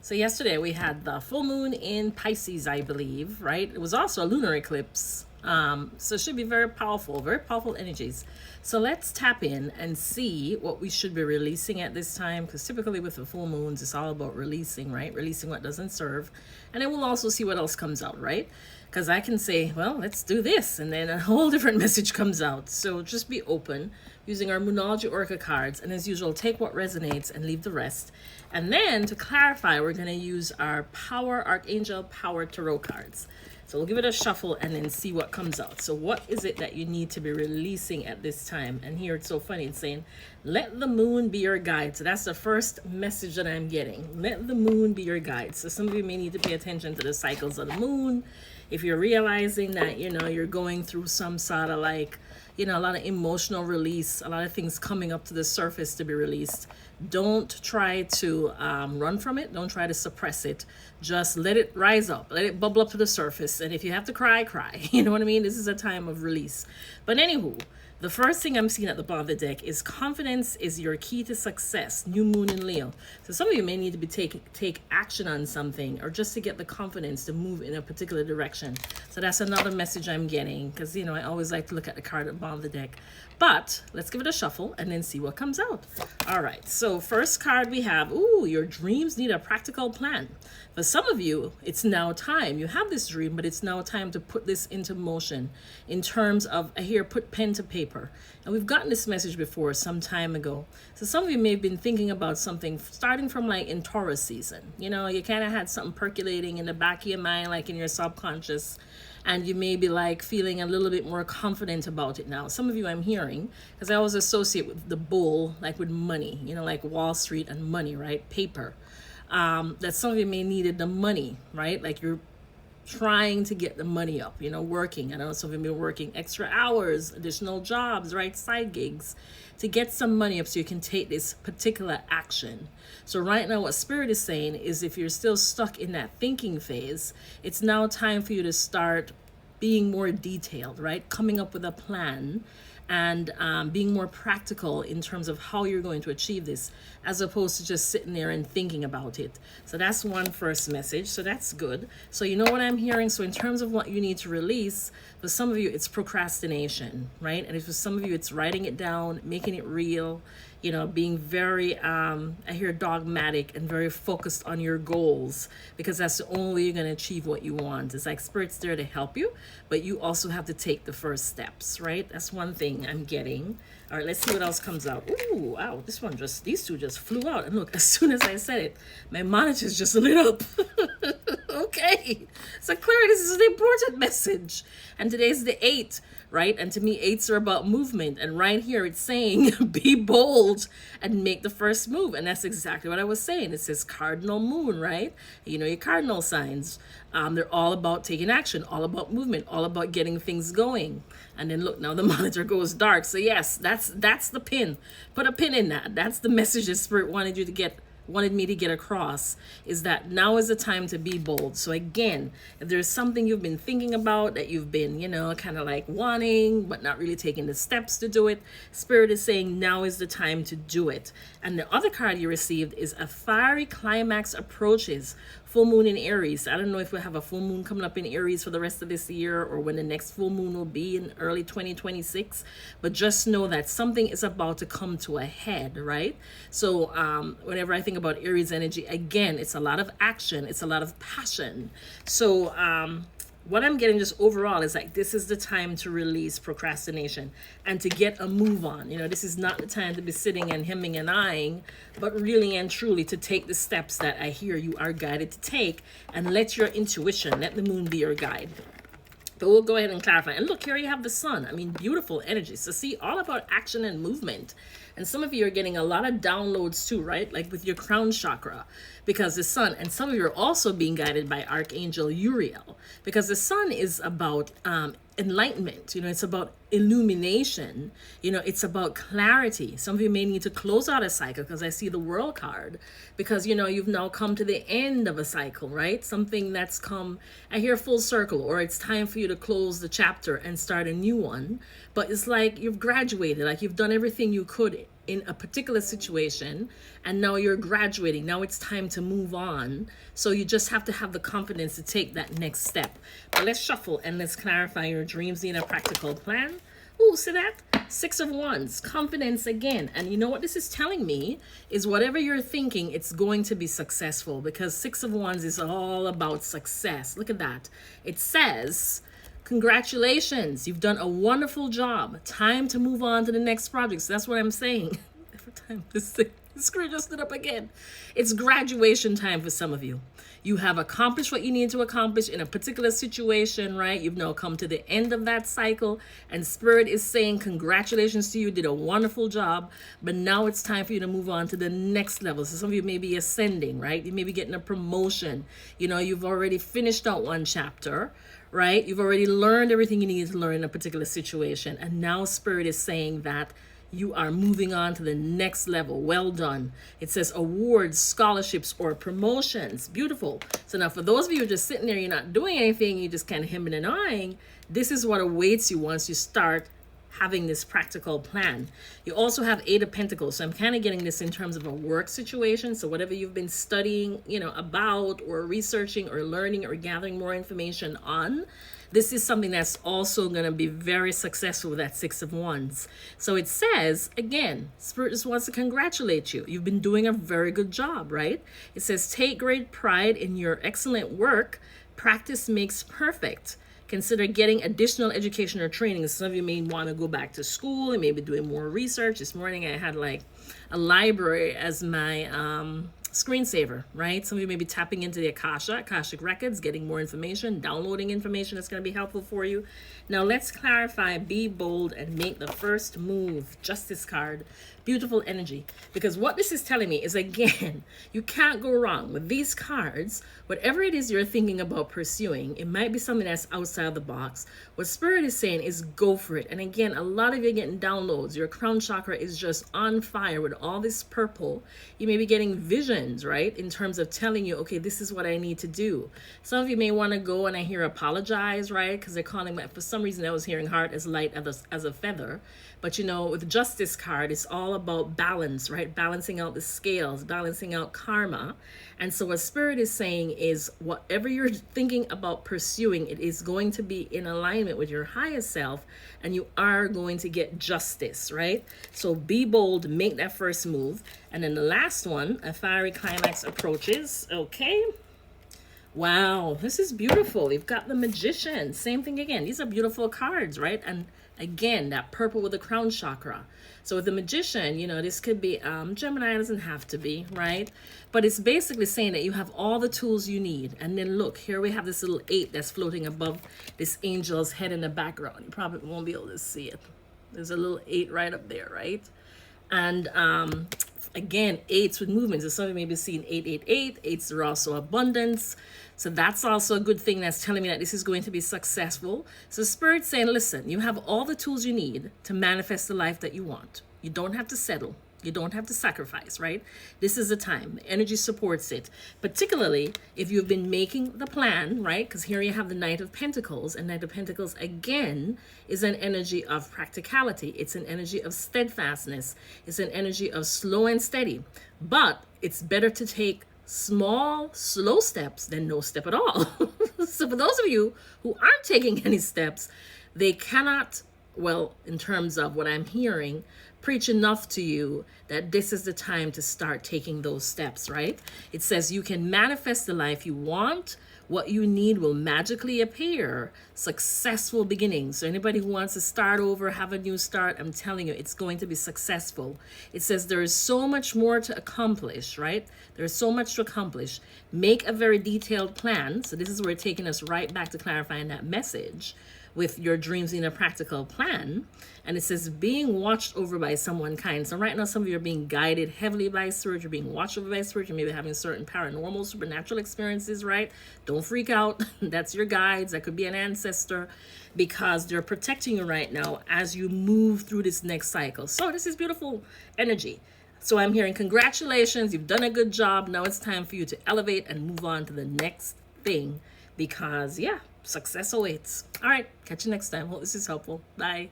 So yesterday we had the full moon in Pisces, I believe, right? It was also a lunar eclipse. So it should be very powerful energies. So let's tap in and see what we should be releasing at this time, because typically with the full moons, it's all about releasing, right? Releasing what doesn't serve. And then we'll also see what else comes out, right? Because I can say, well, let's do this, and then a whole different message comes out. So just be open using our Moonology Oracle cards, and as usual, take what resonates and leave the rest. And then to clarify, we're going to use our Power Archangel Power Tarot cards. So we'll give it a shuffle and then see what comes out. So what is it that you need to be releasing at this time? And here it's so funny, it's saying, let the moon be your guide. So that's the first message that I'm getting. Let the moon be your guide. So some of you may need to pay attention to the cycles of the moon. If you're realizing that, you're going through some sort of like, a lot of emotional release, a lot of things coming up to the surface to be released, don't try to run from it. Don't try to suppress it. Just let it rise up. Let it bubble up to the surface. And if you have to cry, cry. You know what I mean? This is a time of release. But anywho, the first thing I'm seeing at the bottom of the deck is confidence is your key to success. New moon in Leo. So some of you may need to be take action on something, or just to get the confidence to move in a particular direction. So that's another message I'm getting, because I always like to look at the card at the bottom of the deck. But let's give it a shuffle and then see what comes out. All right, so first card we have, your dreams need a practical plan. For some of you, it's now time. You have this dream, but it's now time to put this into motion in terms of, here, put pen to paper. And we've gotten this message before some time ago. So some of you may have been thinking about something starting from like in Taurus season. You kind of had something percolating in the back of your mind, like in your subconscious. And you may be like feeling a little bit more confident about it now. Some of you I'm hearing, because I always associate with the bull, like with money, like Wall Street and money, right? Paper. That some of you may needed the money, right? Like you're trying to get the money up, working. I know some of you may be working extra hours, additional jobs, right? Side gigs to get some money up so you can take this particular action. So right now what Spirit is saying is, if you're still stuck in that thinking phase, it's now time for you to start being more detailed, right? Coming up with a plan and being more practical in terms of how you're going to achieve this, as opposed to just sitting there and thinking about it. So that's one first message. So that's good. So you know what I'm hearing? So in terms of what you need to release, for some of you, it's procrastination, right? And for some of you, it's writing it down, making it real, being very, I hear dogmatic and very focused on your goals, because that's the only way you're going to achieve what you want. It's like Spirit's there to help you, but you also have to take the first steps, right? That's one thing I'm getting. All right, let's see what else comes out. Ooh, wow, these two just flew out. And look, as soon as I said it, my monitor's just lit up. Okay, so clearly this is an important message. And today's the 8th, right? And to me, 8s are about movement. And right here, it's saying, be bold and make the first move. And that's exactly what I was saying. It says cardinal moon, right? Your cardinal signs. They're all about taking action, all about movement, all about getting things going. And then look, now the monitor goes dark. So yes, that's the pin. Put a pin in that. That's the message that Spirit wanted me to get across, is that now is the time to be bold. So again, if there's something you've been thinking about that you've been, kind of like wanting, but not really taking the steps to do it, Spirit is saying now is the time to do it. And the other card you received is a fiery climax approaches. Full moon in Aries. I don't know if we'll have a full moon coming up in Aries for the rest of this year, or when the next full moon will be in early 2026. But just know that something is about to come to a head, right? So whenever I think about Aries energy, again, it's a lot of action. It's a lot of passion. So what I'm getting just overall is like, this is the time to release procrastination and to get a move on. This is not the time to be sitting and hemming and eyeing, but really and truly to take the steps that I hear you are guided to take, and let your intuition, let the moon be your guide. But we'll go ahead and clarify. And look, here you have the sun. I mean, beautiful energy. So see, all about action and movement. And some of you are getting a lot of downloads too, right? Like with your crown chakra, because the sun, and some of you are also being guided by Archangel Uriel, because the sun is about enlightenment. It's about illumination. It's about clarity. Some of you may need to close out a cycle, because I see the World card, because you've now come to the end of a cycle, right? Something that's come, I hear full circle, or it's time for you to close the chapter and start a new one. But it's like you've graduated, like you've done everything you could in a particular situation, and now you're graduating. Now it's time to move on. So you just have to have the confidence to take that next step. But let's shuffle and let's clarify your dreams in a practical plan. Ooh, see that? Six of Wands, confidence again. And you know what this is telling me is whatever you're thinking, it's going to be successful, because Six of Wands is all about success. Look at that. It says, congratulations, you've done a wonderful job. Time to move on to the next project. So that's what I'm saying. Every time this screen just stood up again. It's graduation time for some of you. You have accomplished what you need to accomplish in a particular situation, right? You've now come to the end of that cycle, and Spirit is saying congratulations to you, did a wonderful job, but now it's time for you to move on to the next level. So some of you may be ascending, right? You may be getting a promotion. You know, you've already finished out one chapter, right? You've already learned everything you need to learn in a particular situation, and now Spirit is saying that you are moving on to the next level. Well done. It says awards, scholarships, or promotions. Beautiful. So now for those of you who are just sitting there, you're not doing anything, you're just kind of hemming and hawing, this is what awaits you once you start having this practical plan. You also have Eight of Pentacles. So I'm kind of getting this in terms of a work situation. So whatever you've been studying, you know, about or researching or learning or gathering more information on, this is something that's also going to be very successful with that Six of Wands. So it says, again, Spirit just wants to congratulate you. You've been doing a very good job, right? It says, take great pride in your excellent work. Practice makes perfect. Consider getting additional education or training. Some of you may want to go back to school and maybe doing more research. This morning I had like a library as my screensaver, right? Some of you may be tapping into the Akashic Records, getting more information, downloading information that's going to be helpful for you. Now let's clarify, be bold and make the first move. Justice card, beautiful energy. Because what this is telling me is, again, you can't go wrong with these cards. Whatever it is you're thinking about pursuing, it might be something that's outside the box. What Spirit is saying is go for it. And again, a lot of you are getting downloads. Your crown chakra is just on fire with all this purple. You may be getting visions, right? In terms of telling you, okay, this is what I need to do. Some of you may want to go and I hear apologize, right? Because they're calling, for some reason I was hearing heart as light as a feather. But you know, with the Justice card, it's all about balance, right? Balancing out the scales, balancing out karma. And so what Spirit is saying is whatever you're thinking about pursuing, it is going to be in alignment with your highest self, and you are going to get justice, right? So be bold, make that first move. And then the last one, a fiery climax approaches. Okay. Wow, this is beautiful. You've got the Magician. Same thing again. These are beautiful cards, right? And again, that purple with the crown chakra. So with the Magician, you know, this could be Gemini, doesn't have to be, right? But it's basically saying that you have all the tools you need. And then look, here we have this little 8 that's floating above this angel's head in the background. You probably won't be able to see it. There's a little 8 right up there, right? And again, 8s with movements. So some of you may be seeing 888. 8s are also abundance. So that's also a good thing that's telling me that this is going to be successful. So Spirit's saying, listen, you have all the tools you need to manifest the life that you want. You don't have to settle. You don't have to sacrifice, right? This is the time. The energy supports it. Particularly if you've been making the plan, right? Because here you have the Knight of Pentacles. And Knight of Pentacles, again, is an energy of practicality. It's an energy of steadfastness. It's an energy of slow and steady. But it's better to take small, slow steps than no step at all. So for those of you who aren't taking any steps, they cannot, well, in terms of what I'm hearing, preach enough to you that this is the time to start taking those steps, right? It says you can manifest the life you want. What you need will magically appear. Successful beginnings. So anybody who wants to start over, have a new start, I'm telling you, it's going to be successful. It says there is so much more to accomplish, right? There's so much to accomplish. Make a very detailed plan. So this is where it's taking us right back to clarifying that message with your dreams in a practical plan. And it says being watched over by someone kind. So right now, some of you are being guided heavily by Spirit. You're being watched over by Spirit. You may be having certain paranormal, supernatural experiences, right? Don't freak out. That's your guides. That could be an ancestor, because they're protecting you right now as you move through this next cycle. So this is beautiful energy. So I'm hearing congratulations. You've done a good job. Now it's time for you to elevate and move on to the next thing, because yeah, success awaits. All right, catch you next time. Hope this is helpful. Bye.